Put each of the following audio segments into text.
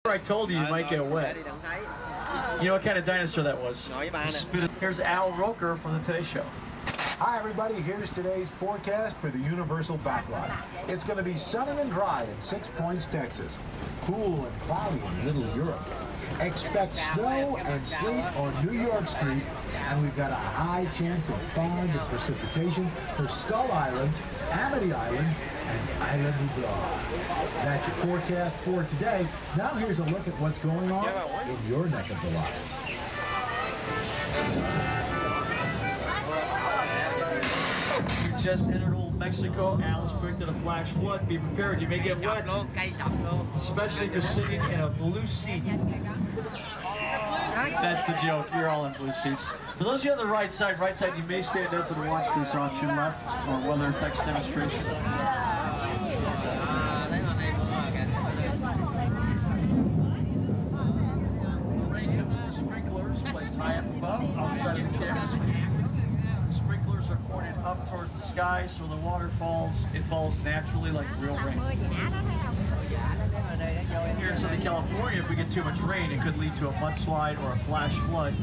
I told you might get wet. You know what kind of dinosaur that was? Here's Al Roker from the Today Show. Hi everybody, here's today's forecast for the Universal Backlot. It's going to be sunny and dry at 6 Points, Texas. Cool and cloudy in Little Europe. Expect snow and sleet on New York Street, and we've got a high chance of fog and precipitation for Skull Island, Amity Island, and Isla Nublar. That's your forecast for today. Now here's a look at what's going on in your neck of the lot. You just entered Old Mexico. Al is predicted a flash flood. Be prepared, you may get wet, especially if you're sitting in a blue seat. That's the joke. You're all in blue seats. For those of you on the right side, you may stand up and watch this option left or weather effects demonstration. Rain comes in the sprinklers placed high up above, outside of the camera screen. The sprinklers are pointed up towards the sky, so the water falls. It falls naturally like real rain. Here in Southern California, if we get too much rain, it could lead to a mudslide or a flash flood.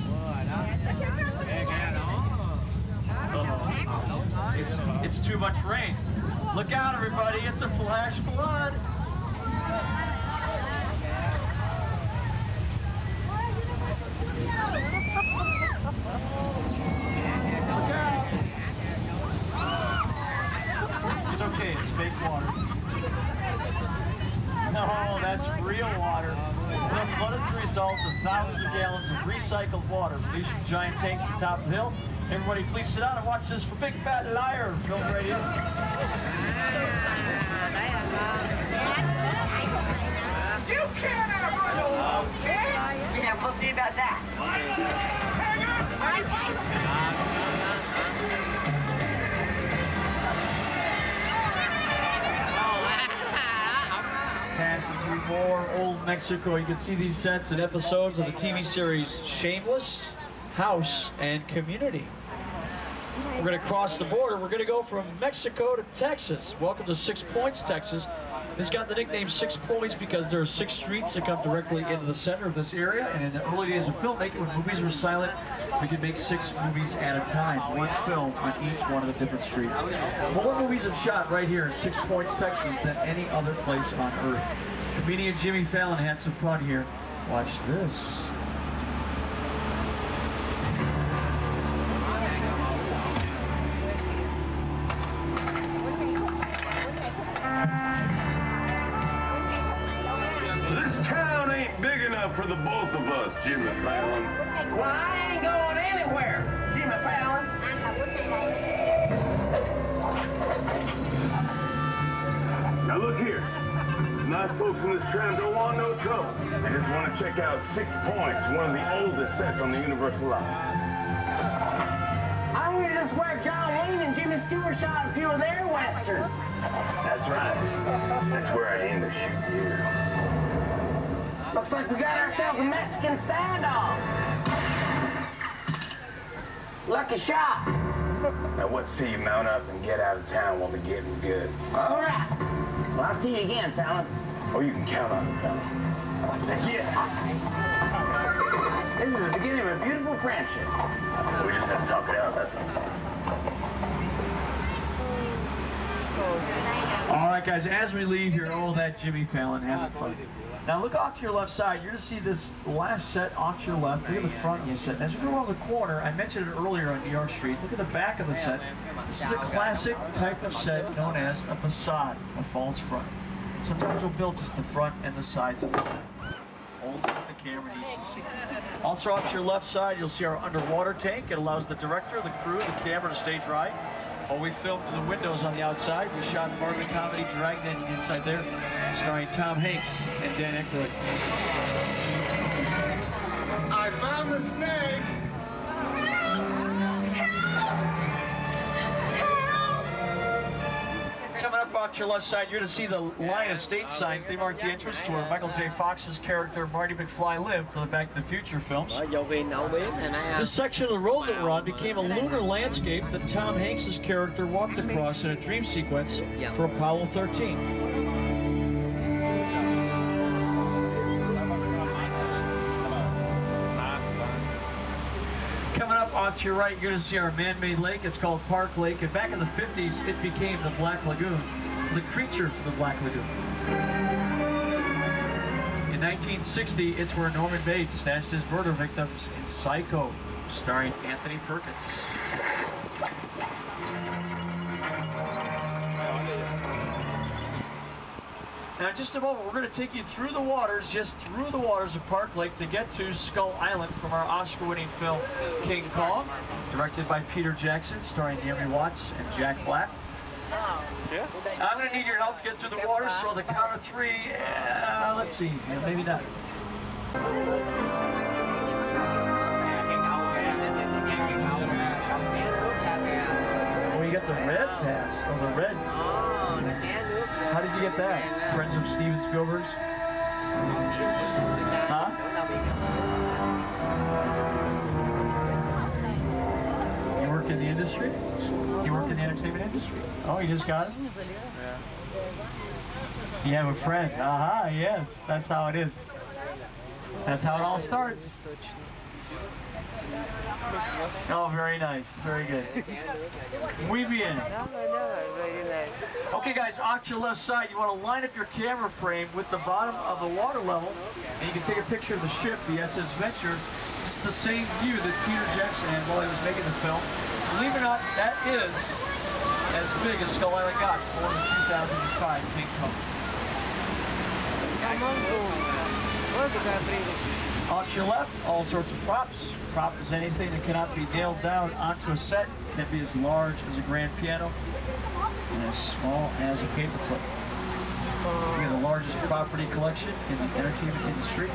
It's too much rain. Look out, everybody! It's a flash flood. Look out! It's okay. It's fake water. No, that's real water. The flood is the result of thousands of gallons of recycled water released from giant tanks at the top of the hill. Everybody please sit down and watch this for Big Fat Liar Film Radio. You can't have a okay? Yeah, we'll see about that. Passing through more Old Mexico, you can see these sets and episodes of the TV series Shameless, House, and Community. We're going to cross the border. We're going to go from Mexico to Texas. Welcome to 6 Points, Texas. It's got the nickname 6 Points because there are 6 streets that come directly into the center of this area. And in the early days of filmmaking, when movies were silent, we could make 6 movies at a time, one film on each one of the different streets. More movies have shot right here in 6 Points, Texas than any other place on earth. Comedian Jimmy Fallon had some fun here. Watch this. For the both of us, Jimmy Fallon. Well, I ain't going anywhere, Jimmy Fallon. Now look here. Nice folks in this tram don't want no trouble. They just want to check out 6 Points, one of the oldest sets on the Universal lot. I hear this where John Wayne and Jimmy Stewart shot a few of their westerns. That's right. That's where I aim to shoot here. Looks like we got ourselves a Mexican standoff. Lucky shot. Now what say you mount up and get out of town while the getting's good? All right. Well, I'll see you again, Fallon. Oh, you can count on it, Fallon. Yeah. This is the beginning of a beautiful friendship. We just have to talk it out, that's all. All right, guys, as we leave here, oh, that Jimmy Fallon having fun. Now look off to your left side. You're going to see this last set off to your left. Look at the front of the set. As we go around the corner, I mentioned it earlier on New York Street. Look at the back of the set. This is a classic type of set known as a facade, a false front. Sometimes we'll build just the front and the sides of the set. Only what the camera needs to see. Also off to your left side, you'll see our underwater tank. It allows the director, the crew, the camera to stay dry. While we filmed through the windows on the outside, we shot Marvin comedy Dragnet inside there, starring Tom Hanks and Dan Aykroyd. I found the snake! Coming up off to your left side, you're going to see the line of state signs. They mark the entrance to where Michael J. Fox's character Marty McFly lived for the Back to the Future films. This section of the road that we're on became a lunar landscape that Tom Hanks' character walked across in a dream sequence for Apollo 13. off to your right, you're going to see our man-made lake. It's called Park Lake. And back in the 50s, it became the Black Lagoon, the creature of the Black Lagoon. In 1960, it's where Norman Bates stashed his murder victims in Psycho, starring Anthony Perkins. Now, in just a moment, we're going to take you through the waters, just through the waters of Park Lake to get to Skull Island from our Oscar-winning film, King Kong, directed by Peter Jackson, starring Naomi Watts and Jack Black. I'm going to need your help to get through the water, so on the count of three, let's see, maybe not. Oh, you got the red pass. Oh, the red. How did you get that? Friends of Steven Spielberg's? Huh? You work in the industry? You work in the entertainment industry? Oh, you just got it? Yeah. You have a friend. Aha, yes. That's how it is. That's how it all starts. Oh, very nice. Very good. Muy bien. Okay, guys, off to your left side, you want to line up your camera frame with the bottom of the water level, and you can take a picture of the ship, the SS Venture. It's the same view that Peter Jackson had while he was making the film. Believe it or not, that is as big as Skull Island got for the 2005 King Kong. Off to your left, all sorts of props. Prop is anything that cannot be nailed down onto a set. It can be as large as a grand piano and as small as a paperclip. We have the largest property collection in the entertainment industry.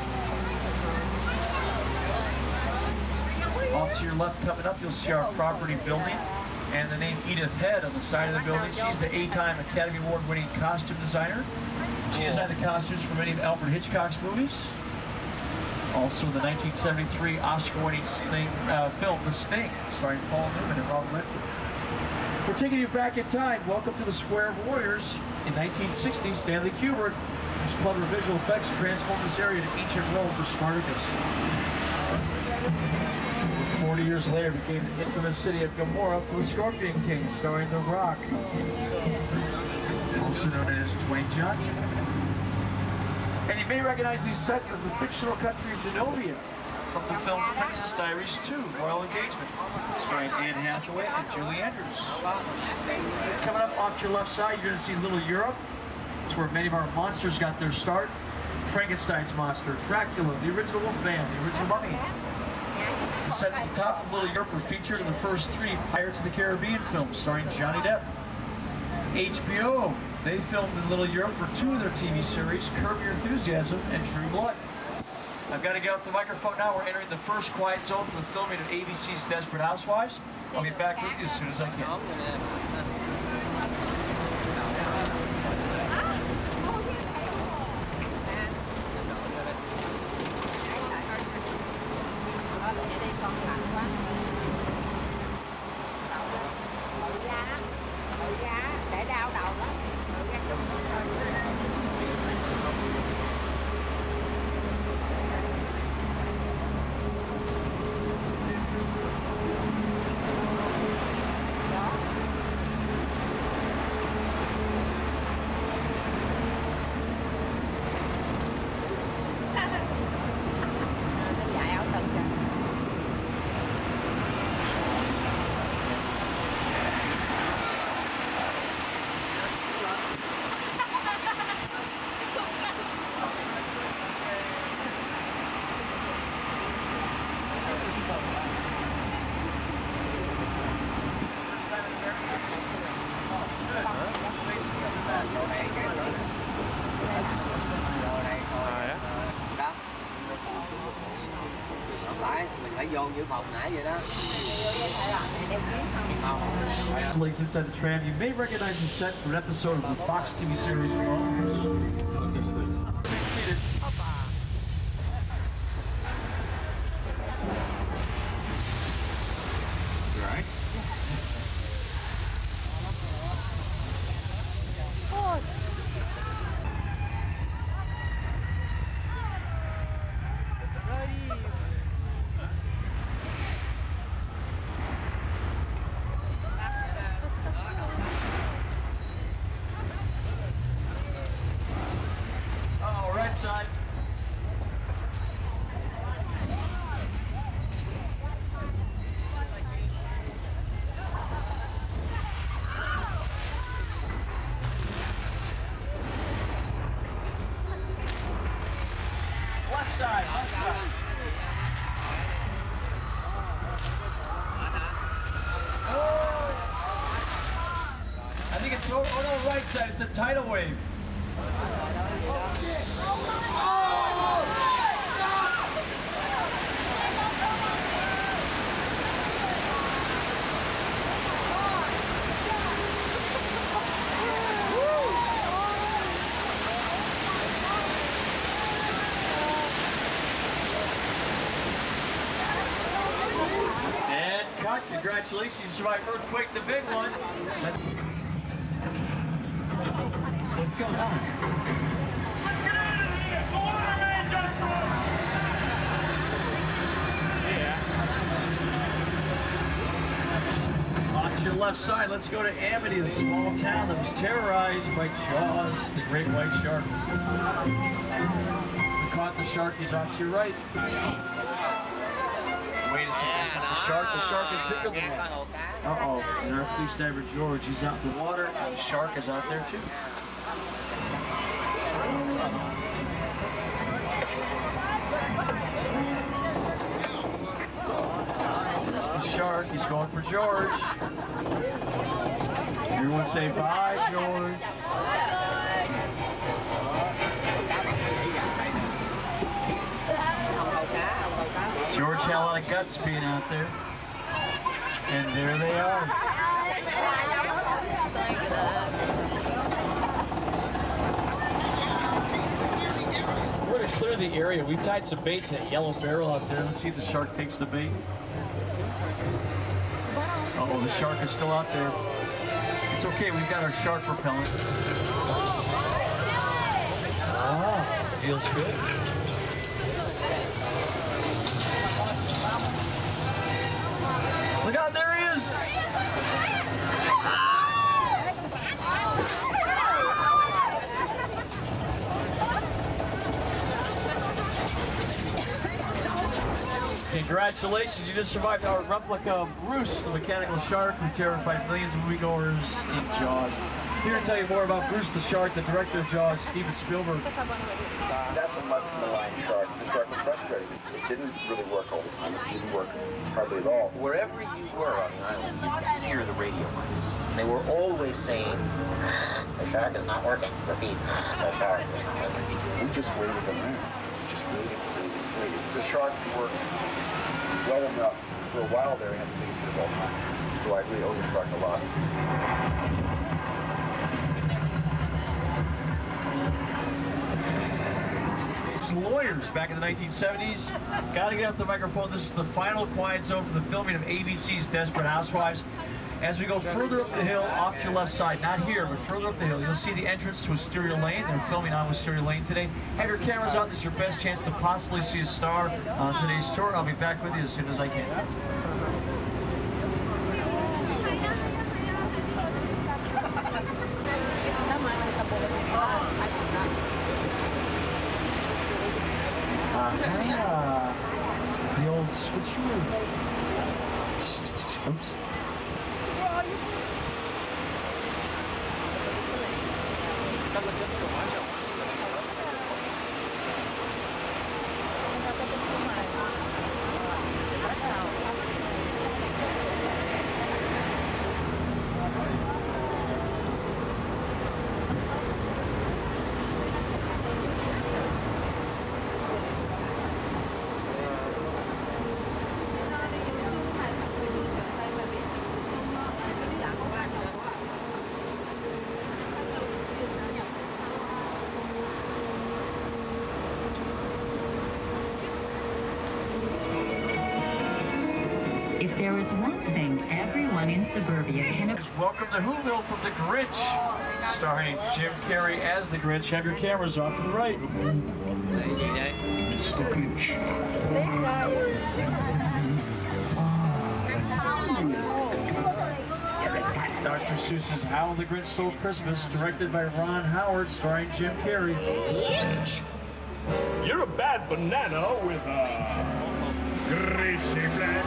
Off to your left coming up, you'll see our property building and the name Edith Head on the side of the building. She's the 8-time Academy Award winning costume designer. She designed the costumes for many of Alfred Hitchcock's movies. Also the 1973 Oscar-winning film, The Sting, starring Paul Newman and Robert Redford. We're taking you back in time. Welcome to the Square of Warriors. In 1960, Stanley Kubrick, whose clever visual effects transformed this area to ancient Rome for Spartacus. 40 years later, became the infamous city of Gomorrah for the Scorpion King, starring The Rock, also known as Dwayne Johnson. And you may recognize these sets as the fictional country of Genovia from the film Princess Diaries 2, Royal Engagement, starring Anne Hathaway and Julie Andrews. Coming up off to your left side, you're going to see Little Europe. It's where many of our monsters got their start. Frankenstein's monster, Dracula, the original Wolfman, the original Mummy. The sets at the top of Little Europe were featured in the first 3 Pirates of the Caribbean films, starring Johnny Depp. HBO, they filmed in Little Europe for 2 of their TV series, Curb Your Enthusiasm and True Blood. I've got to get off the microphone now. We're entering the first quiet zone for the filming of ABC's Desperate Housewives. I'll be back with you as soon as I can. Ladies inside the tram, you may recognize the set from an episode of the Fox TV series Bones. left side, left side. I think it's over, oh no, right side, it's a tidal wave. And cut, congratulations, you survived earthquake, the big one. Let's go now. Off to your left side, let's go to Amity, the small town that was terrorized by Jaws, the great white shark. We caught the shark, he's off to your right. Wait a second, this is the shark. The shark is bigger than that. Uh-oh, and our police diver George, he's out in the water, and the shark is out there too. That's the shark, he's going for George. Everyone say bye, George. George had a lot of guts being out there. And there they are. We're going to clear the area. We've tied some bait to that yellow barrel out there. Let's see if the shark takes the bait. Uh-oh, the shark is still out there. It's okay, we've got our shark repellent. Ah, feels good. Look out, there he is! Congratulations, you just survived our replica of Bruce, the mechanical shark who terrified millions of moviegoers in Jaws. Here to tell you more about Bruce the Shark, the director of Jaws, Steven Spielberg. That's a much maligned shark. The shark was frustrated. It didn't really work all the time. It didn't work hardly at all. Wherever you were on the island, you could hear the radio waves. They were always saying, the shark is not working. Repeat, the shark is not working. We just waited around. Just waited. The shark worked well enough. For a while there, I had to babysit it all the time. So I really owe the shark a lot. Lawyers back in the 1970s. Gotta get off the microphone. This is the final quiet zone for the filming of ABC's Desperate Housewives. As we go further up the hill, off to your left side, not here, but further up the hill, you'll see the entrance to Wisteria Lane. They're filming on Wisteria Lane today. Have your cameras out. This is your best chance to possibly see a star on today's tour. I'll be back with you as soon as I can. The old switcheroo. Oops. If there is one thing everyone in suburbia can... Welcome to Whoville from The Grinch, starring Jim Carrey as The Grinch. Have your cameras off to the right. It's The Grinch. Dr. Seuss's How the Grinch Stole Christmas, directed by Ron Howard, starring Jim Carrey. You're a bad banana with a greasy black.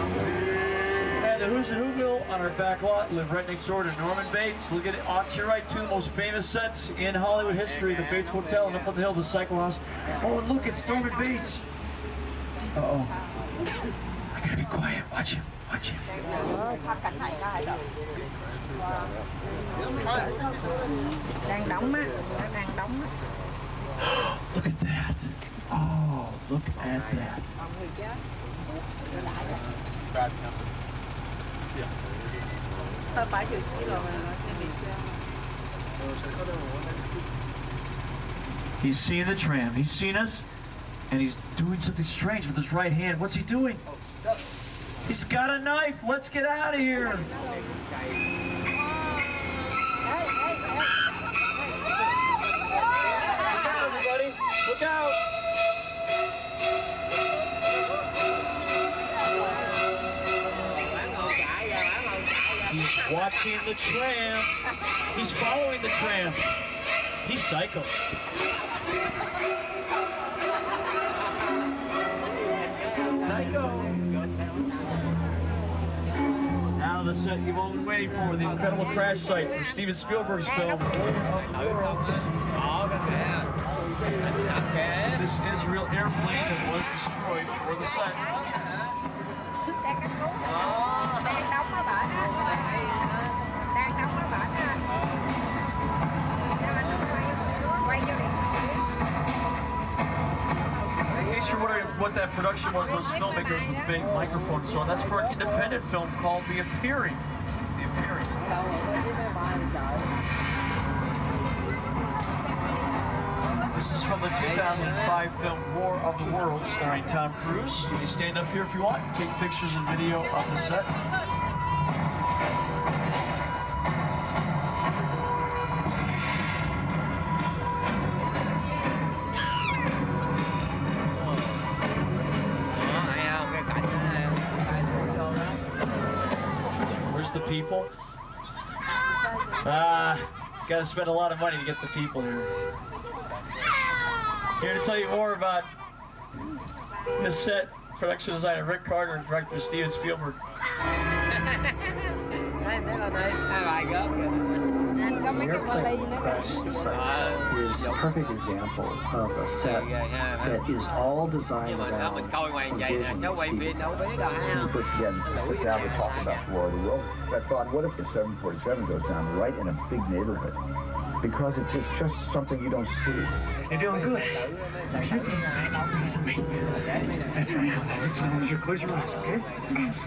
the Who's in Whoville on our back lot. Live right next door to Norman Bates. Look at it off to your right, two of the most famous sets in Hollywood history, the Bates Motel, and up on the hill, the Cycle House. Oh, and look, it's Norman Bates. Uh-oh. I gotta be quiet. Watch him. Watch him. Look at that. Oh, look at that. He's seen the tram. He's seen us, and he's doing something strange with his right hand. What's he doing? He's got a knife. Let's get out of here. Look out, everybody. Look out. He's watching the tram. He's following the tram. He's psycho. Psycho. Now the set you've all been waiting for, the incredible crash site from Steven Spielberg's film, War of the Worlds. This is a real airplane that was destroyed for the set. In case you're wondering what that production was, those filmmakers with big microphones, so that's for an independent film called The Appearing. The Appearing. This is from the 2005 film War of the Worlds, starring Tom Cruise. You can stand up here if you want, take pictures and video of the set. Where's the people? Gotta spend a lot of money to get the people here. Here to tell you more about this set, production designer Rick Carter and director Steven Spielberg. The airplane crash site is a perfect example of a set that is all designed around the vision of Steven. When we again sit down to talk about War of the Worlds, I thought, what if the 747 goes down right in a big neighborhood? Because it's just something you don't see. You're doing good. Now you can hang out because of me. That's right. Now listen, I want you to close your eyes, okay?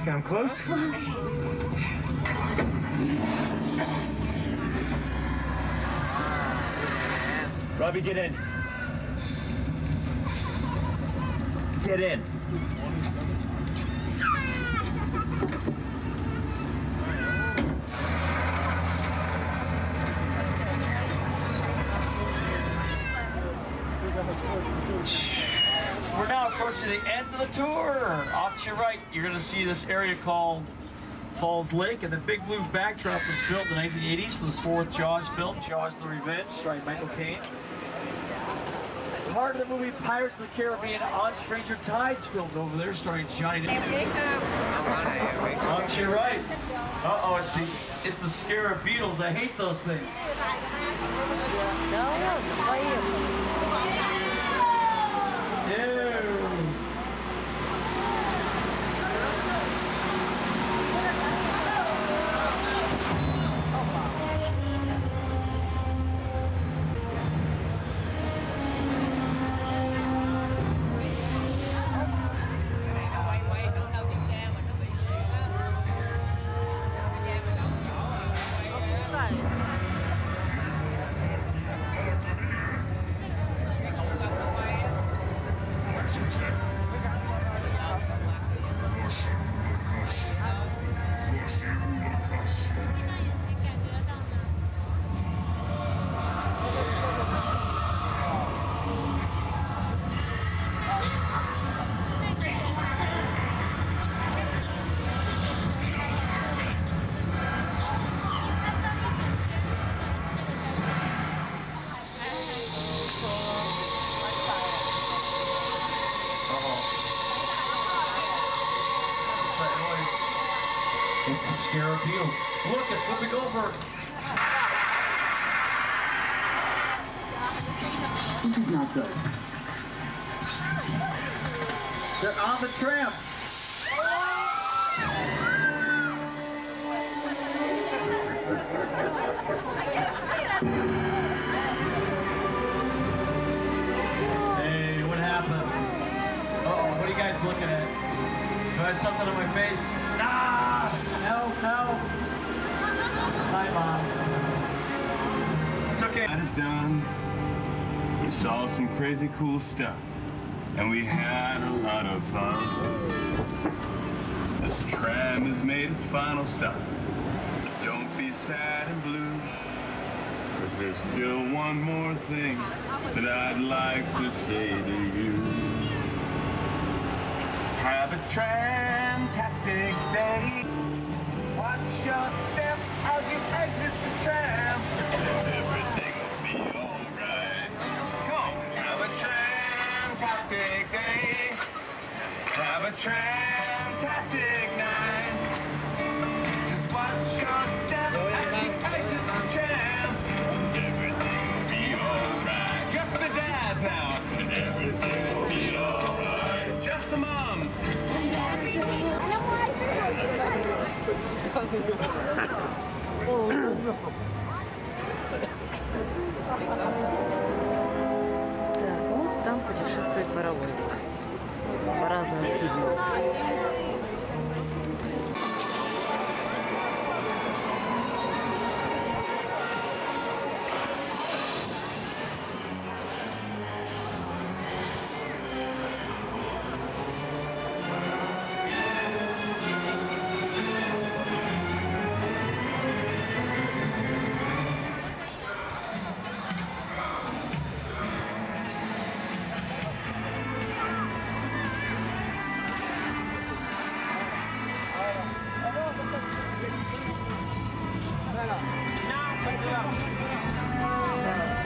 Got them closed? Robbie, get in. Get in. We're now approaching the end of the tour. Off to your right, you're going to see this area called Falls Lake, and the big blue backdrop was built in the 1980s for the fourth Jaws film, Jaws the Revenge, starring Michael Caine. Part of the movie Pirates of the Caribbean on Stranger Tides filmed over there, starring Johnny Depp. Off to your right. Uh-oh, it's the Scarab Beetles. I hate those things. Ew. It's the Scarab Heels. Look, it's Whoopi Goldberg. This is not good. They're on the tramp. Hey, what happened? Uh-oh, what are you guys looking at? Do I have something on my face? Ah! No, no. Hi, Mom. It's okay. That is done. We saw some crazy cool stuff. And we had a lot of fun. This tram has made its final stop. But don't be sad and blue, 'cause there's still one more thing that I'd like to say to you. Have a tram-tastic day. Watch your step as you exit the tram. Everything will be alright. Come on, have a tram-tastic day. Have a tram-tastic night. Just watch your step as you exit the tram. Everything will be alright. Just the dads now. And everything will be alright. Just the moms. Так, вот там путешествует паровозик по разным фильмам.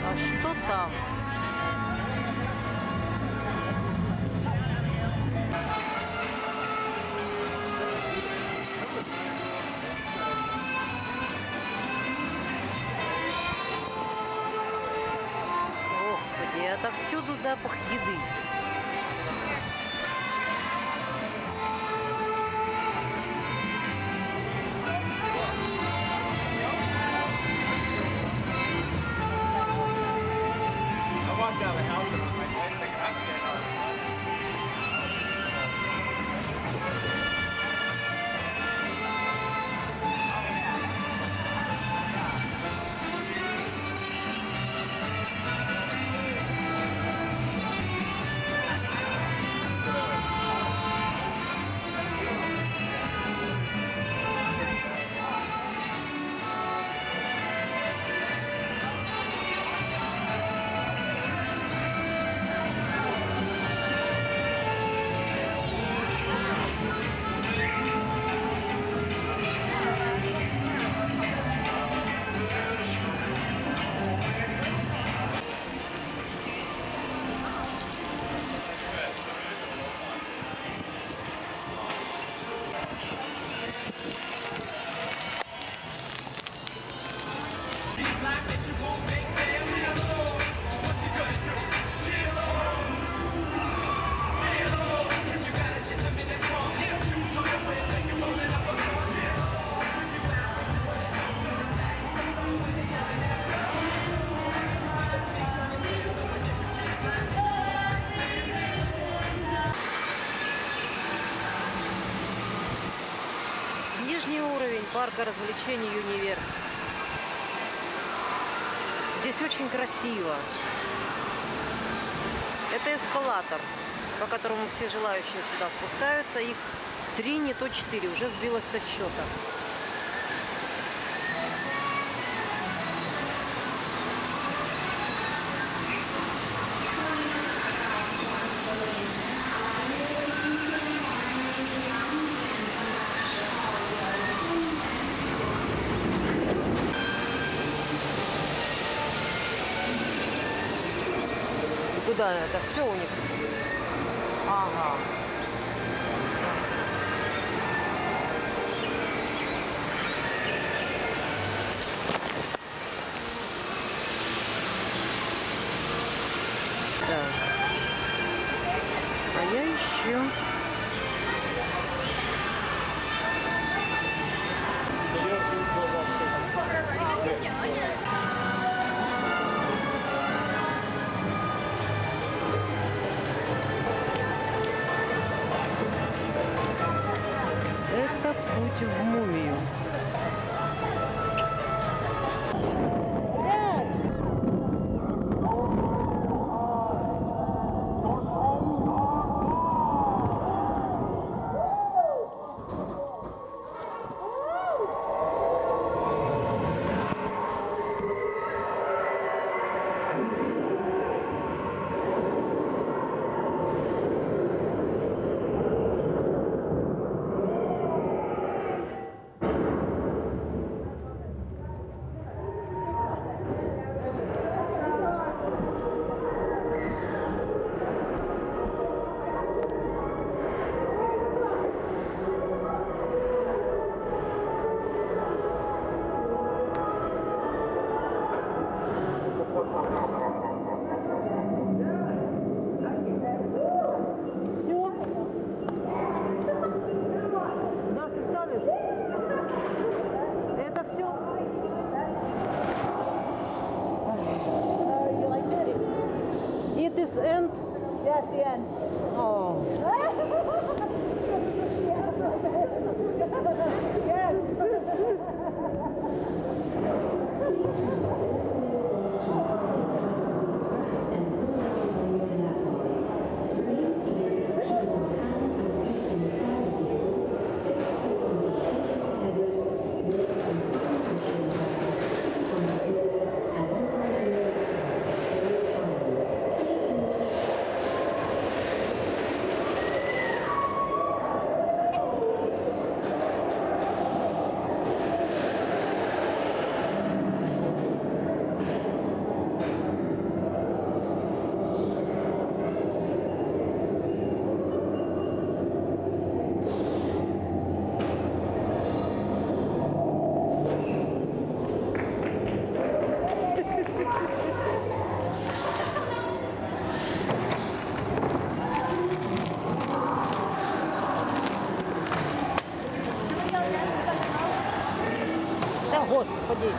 А что там? Господи, отовсюду запах еды. Нижний уровень парка развлечений «Юниверс». Здесь очень красиво. Это эскалатор, по которому все желающие сюда спускаются. Их 3, не то 4, уже сбилось со счета. Куда это? Все у них? Ага. ночью. Это путь в мумию. It is end? Yes, the end. Oh. Да, Господи!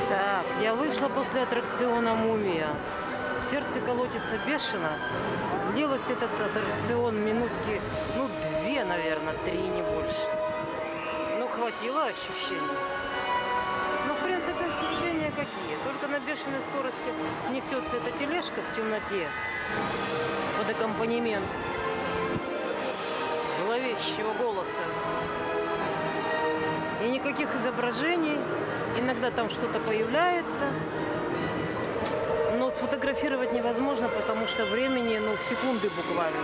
Так, я вышла после аттракциона «Мумия». Сердце колотится бешено. Длилось этот аттракцион минутки, ну, 2, наверное, 3, не больше. Ну, хватило ощущений. Ну, в принципе, ощущения какие. Только на бешеной скорости несется эта тележка в темноте под аккомпанемент зловещего голоса. И никаких изображений. Иногда там что-то появляется. Но сфотографировать невозможно, потому что времени, ну, секунды буквально.